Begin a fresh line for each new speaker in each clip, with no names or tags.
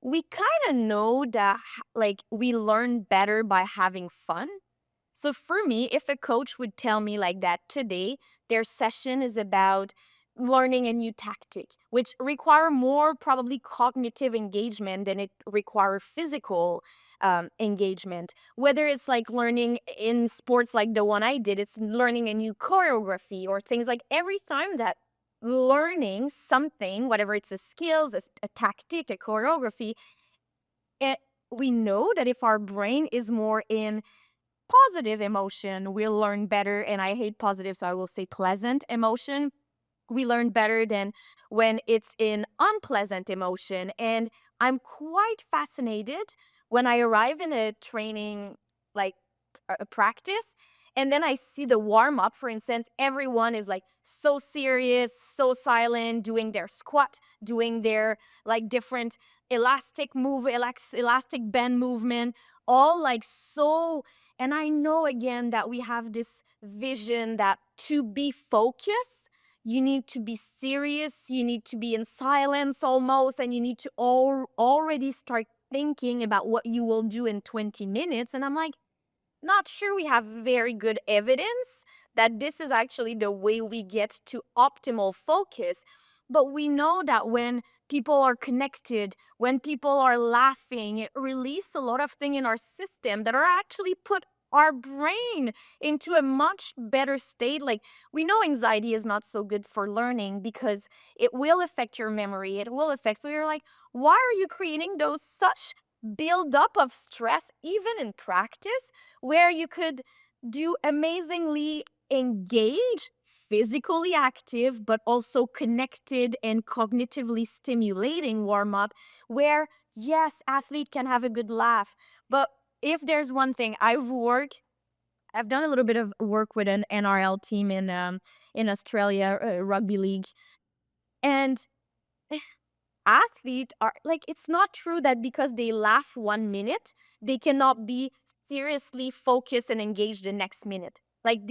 we kind of know that like we learn better by having fun. So for me, if a coach would tell me like that today, their session is about learning a new tactic, which require more probably cognitive engagement than it require physical engagement. Whether it's like learning in sports like the one I did, it's learning a new choreography or things like every time that learning something, whatever it's a skills, a tactic, a choreography, it, we know that if our brain is more in positive emotion, we'll learn better. And I hate positive, so I will say pleasant emotion. We learn better than when it's in unpleasant emotion. And I'm quite fascinated when I arrive in a training, like a practice, and then I see the warm up, for instance, everyone is like so serious, so silent, doing their squat, doing their like different elastic move, elastic bend movement, all like so. And I know again that we have this vision that to be focused, you need to be serious, you need to be in silence almost, and you need to already start thinking about what you will do in 20 minutes. And I'm like, not sure we have very good evidence that this is actually the way we get to optimal focus. But we know that when people are connected, when people are laughing, it releases a lot of things in our system that are actually put our brain into a much better state. Like we know anxiety is not so good for learning because it will affect your memory. It will affect. So you're like, why are you creating those such build up of stress even in practice where you could do amazingly engaged, physically active, but also connected and cognitively stimulating warm up, where yes, athlete can have a good laugh. But if there's one thing I've done a little bit of work with an NRL team in Australia, rugby league, and athletes are like it's not true that because they laugh 1 minute they cannot be seriously focused and engaged the next minute. Like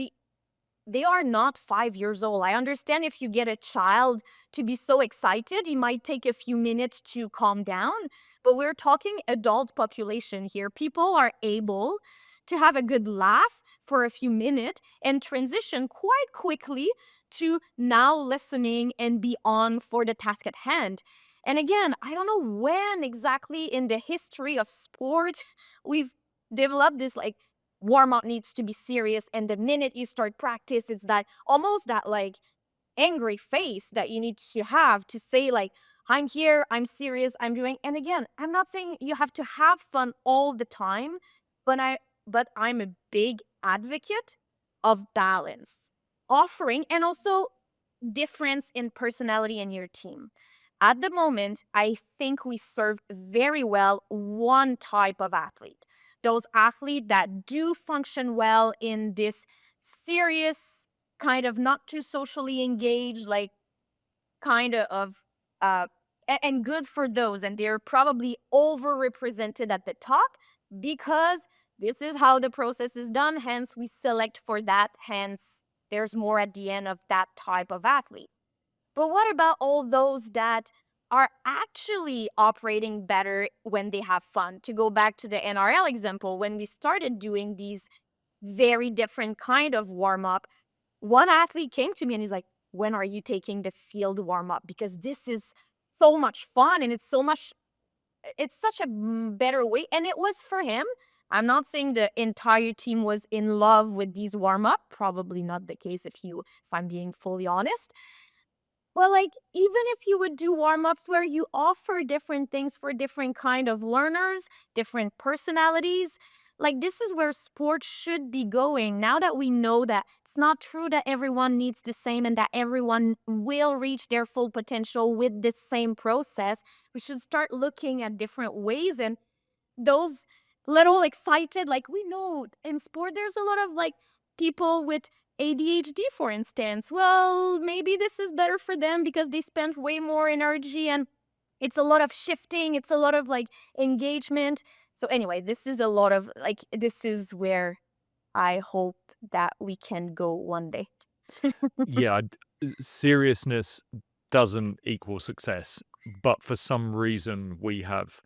they are not 5 years old. I understand if you get a child to be so excited, it might take a few minutes to calm down. But we're talking adult population here. People are able to have a good laugh for a few minutes and transition quite quickly to now listening and be on for the task at hand. And again, I don't know when exactly in the history of sport we've developed this like warm up needs to be serious, and the minute you start practice it's that almost that like angry face that you need to have to say like I'm here, I'm serious, I'm doing. And again, I'm not saying you have to have fun all the time, but I'm a big advocate of balance, offering, and also difference in personality in your team. At the moment, I think we serve very well one type of athlete. Those athletes that do function well in this serious, kind of not too socially engaged, like kind of and good for those. And they're probably overrepresented at the top because this is how the process is done. Hence, we select for that. Hence, there's more at the end of that type of athlete. But what about all those that are actually operating better when they have fun? To go back to the NRL example, when we started doing these very different kind of warm up, one athlete came to me and he's like, "When are you taking the field warm up? Because this is so much fun and it's such a better way." And it was for him. I'm not saying the entire team was in love with these warm up. Probably not the case if I'm being fully honest. Well, like, even if you would do warm-ups where you offer different things for different kind of learners, different personalities, like this is where sports should be going. Now that we know that it's not true that everyone needs the same and that everyone will reach their full potential with this same process, we should start looking at different ways. And those little excited, like we know in sport there's a lot of like people with ADHD, for instance. Well, maybe this is better for them because they spend way more energy and it's a lot of shifting, it's a lot of like engagement. So anyway, this is a lot of like this is where I hope that we can go one day.
Yeah, seriousness doesn't equal success, but for some reason we have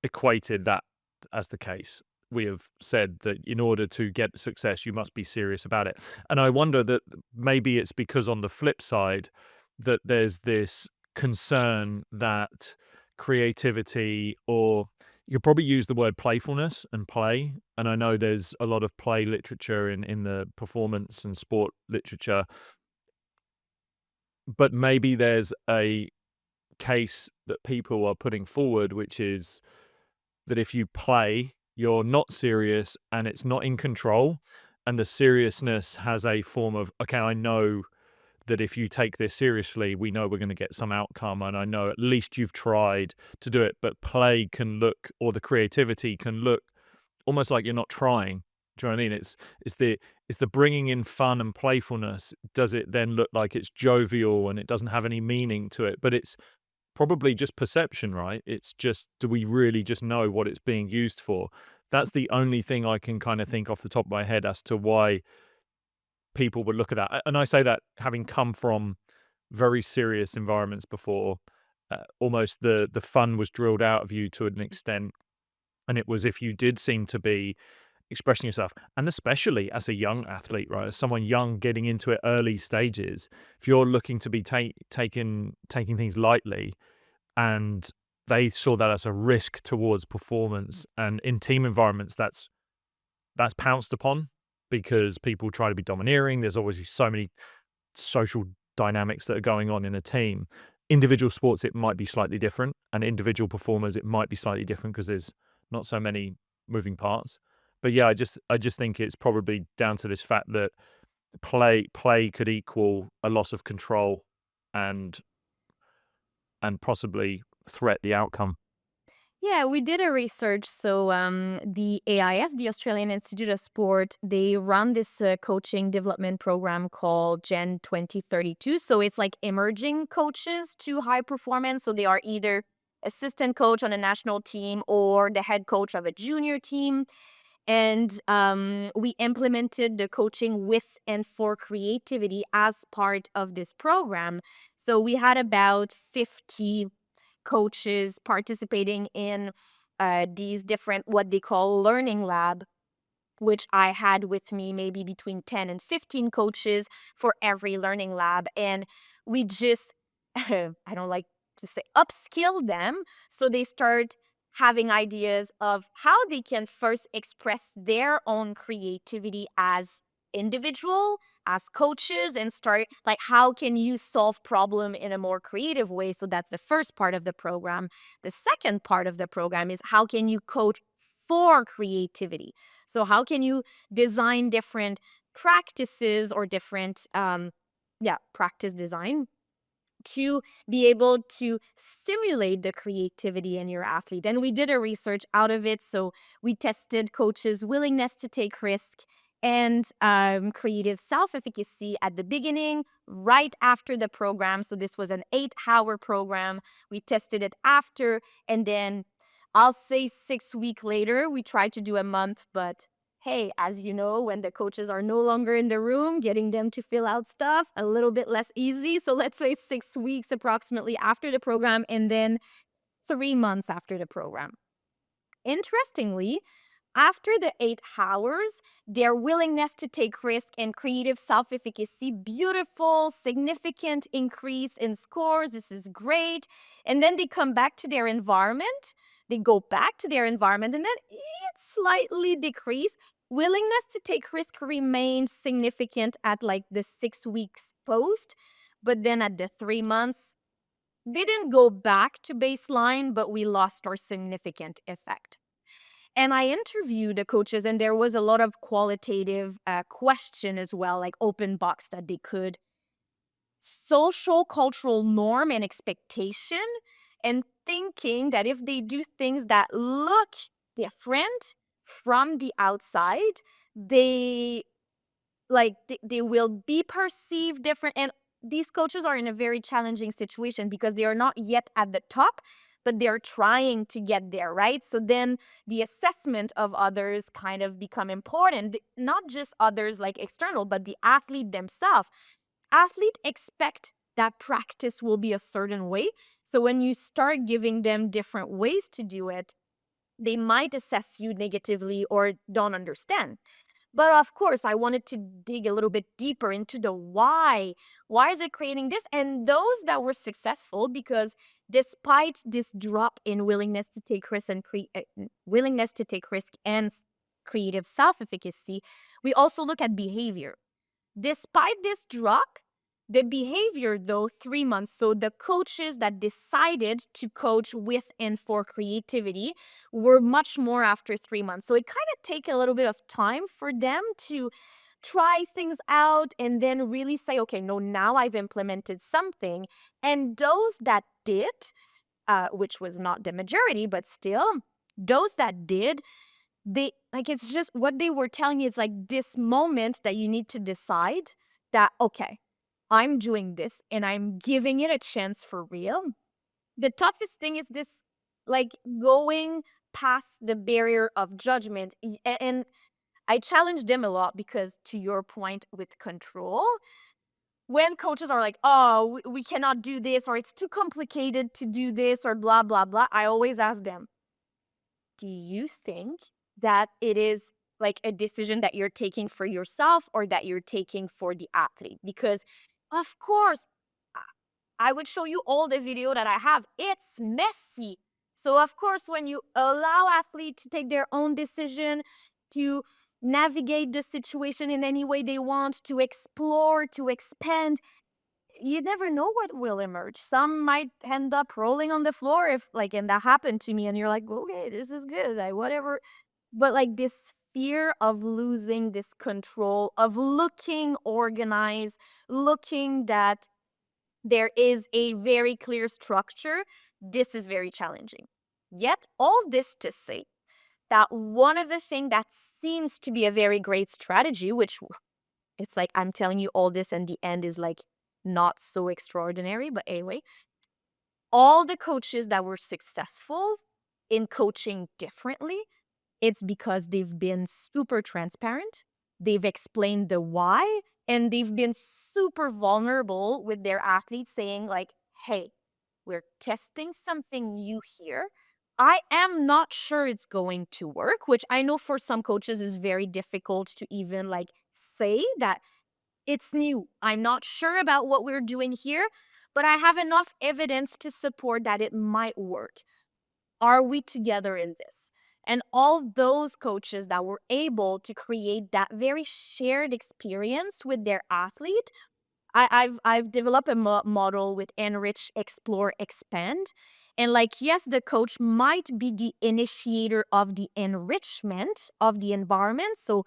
equated that as the case. We have said that in order to get success, you must be serious about it. And I wonder that maybe it's because on the flip side that there's this concern that creativity, or you could probably use the word playfulness and play. And I know there's a lot of play literature in the performance and sport literature, but maybe there's a case that people are putting forward, which is that if you play, you're not serious and it's not in control. And the seriousness has a form of, okay, I know that if you take this seriously, we know we're going to get some outcome. And I know at least you've tried to do it. But play can look, or the creativity can look almost like you're not trying. Do you know what I mean? It's the bringing in fun and playfulness. Does it then look like it's jovial and it doesn't have any meaning to it? But it's probably just perception, right? It's just, do we really just know what it's being used for? That's the only thing I can kind of think off the top of my head as to why people would look at that. And I say that having come from very serious environments before, almost the fun was drilled out of you to an extent. And it was if you did seem to be expressing yourself, and especially as a young athlete, right? As someone young getting into it early stages, if you're looking to be taking things lightly, and they saw that as a risk towards performance. And in team environments, that's pounced upon because people try to be domineering. There's obviously so many social dynamics that are going on in a team. Individual sports, it might be slightly different, and individual performers, it might be slightly different because there's not so many moving parts. But yeah, I just think it's probably down to this fact that play could equal a loss of control and possibly threat the outcome.
Yeah, we did a research. So the AIS, the Australian Institute of Sport, they run this coaching development program called Gen 2032. So it's like emerging coaches to high performance. So they are either assistant coach on a national team or the head coach of a junior team. And we implemented the coaching with and for creativity as part of this program. So we had about 50 coaches participating in these different, what they call learning lab, which I had with me maybe between 10 and 15 coaches for every learning lab. And we just, I don't like to say upskill them. So they start having ideas of how they can first express their own creativity as individual, as coaches, and start like how can you solve problem in a more creative way. So that's the first part of the program. The second part of the program is how can you coach for creativity. So how can you design different practices or different practice design to be able to stimulate the creativity in your athlete. And we did a research out of it. So we tested coaches' willingness to take risk and creative self-efficacy at the beginning, right after the program. So this was an 8-hour program. We tested it after, and then I'll say 6 weeks later, we tried to do a month, but hey, as you know, when the coaches are no longer in the room, getting them to fill out stuff a little bit less easy. So let's say 6 weeks approximately after the program, and then 3 months after the program. Interestingly, after the 8 hours, their willingness to take risk and creative self efficacy, beautiful, significant increase in scores. This is great. And then they come back to their environment. They go back to their environment and then it slightly decreased. Willingness to take risk remained significant at like the 6 weeks post. But then at the 3 months, didn't go back to baseline, but we lost our significant effect. And I interviewed the coaches, and there was a lot of qualitative question as well, like open box that they could social cultural norm and expectation, and thinking that if they do things that look different from the outside, they they will be perceived different. And these coaches are in a very challenging situation because they are not yet at the top, but they're trying to get there, right? So then the assessment of others kind of become important, not just others like external, but the athlete themselves. Athlete expect that practice will be a certain way. So when you start giving them different ways to do it, they might assess you negatively or don't understand. But of course, I wanted to dig a little bit deeper into the why. Why is it creating this? And those that were successful, because despite this drop in willingness to take risks and willingness to take risk and creative self-efficacy, we also look at behavior. Despite this drop, the behavior, though, 3 months. So the coaches that decided to coach with and for creativity were much more after 3 months. So it kind of take a little bit of time for them to try things out and then really say, okay, no, now I've implemented something. And those that did, which was not the majority, but still, those that did, they like it's just what they were telling me. It's like this moment that you need to decide that, okay, I'm doing this and I'm giving it a chance for real. The toughest thing is this, like, going past the barrier of judgment. And I challenge them a lot because, to your point with control, when coaches are like, oh, we cannot do this, or it's too complicated to do this, or blah, blah, blah, I always ask them, do you think that it is like a decision that you're taking for yourself or that you're taking for the athlete? Because, of course, I I would show you all the video that I have. It's messy. So, of course, when you allow athletes to take their own decision, to navigate the situation in any way they want, to explore, to expand, you never know what will emerge. Some might end up rolling on the floor if like, and that happened to me, and you're like, okay, this is good, like whatever. But like this fear of losing this control, of looking organized, looking that there is a very clear structure, this is very challenging. Yet, all this to say that one of the things that seems to be a very great strategy, which it's like I'm telling you all this and the end is like not so extraordinary, but anyway, all the coaches that were successful in coaching differently, it's because they've been super transparent, they've explained the why, and they've been super vulnerable with their athletes saying like, "Hey, we're testing something new here. I am not sure it's going to work," which I know for some coaches is very difficult to even like say that it's new. I'm not sure about what we're doing here, but I have enough evidence to support that it might work. Are we together in this? And all those coaches that were able to create that very shared experience with their athlete, I've developed a model with enrich, explore, expand. And like, yes, the coach might be the initiator of the enrichment of the environment. So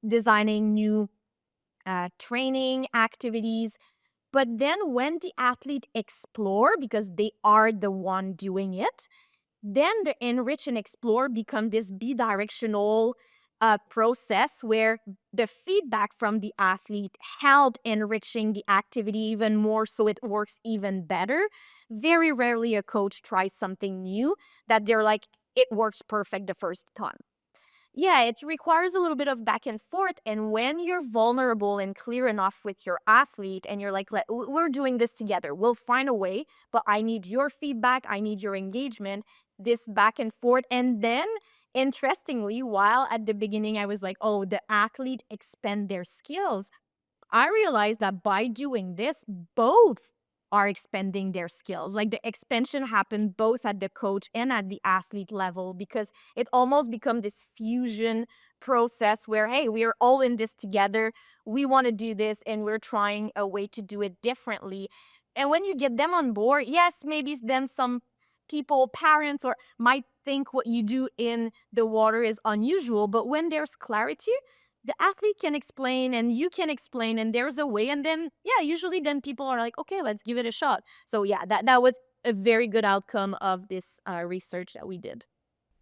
designing new training activities. But then when the athlete explore, because they are the one doing it, then the enrich and explore become this bidirectional process where the feedback from the athlete help enriching the activity even more so it works even better. Very rarely a coach tries something new that they're like, it works perfect the first time. Yeah, it requires a little bit of back and forth. And when you're vulnerable and clear enough with your athlete and you're like, we're doing this together, we'll find a way, but I need your feedback, I need your engagement, this back and forth. And then, interestingly, while at the beginning I was like, oh, the athlete expend their skills, I realized that by doing this, both are expanding their skills. Like the expansion happened both at the coach and at the athlete level because it almost become this fusion process where, hey, we are all in this together. We want to do this and we're trying a way to do it differently. And when you get them on board, yes, maybe then some people, parents, or might think what you do in the water is unusual. But when there's clarity, the athlete can explain and you can explain and there's a way, and then yeah, usually then people are like, okay, let's give it a shot. So yeah, that was a very good outcome of this research that we did.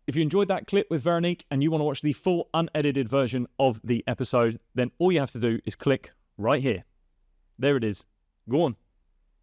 If you enjoyed that clip with Veronique and you want to watch the full unedited version of the episode, then all you have to do is click right here. There it is. Go on.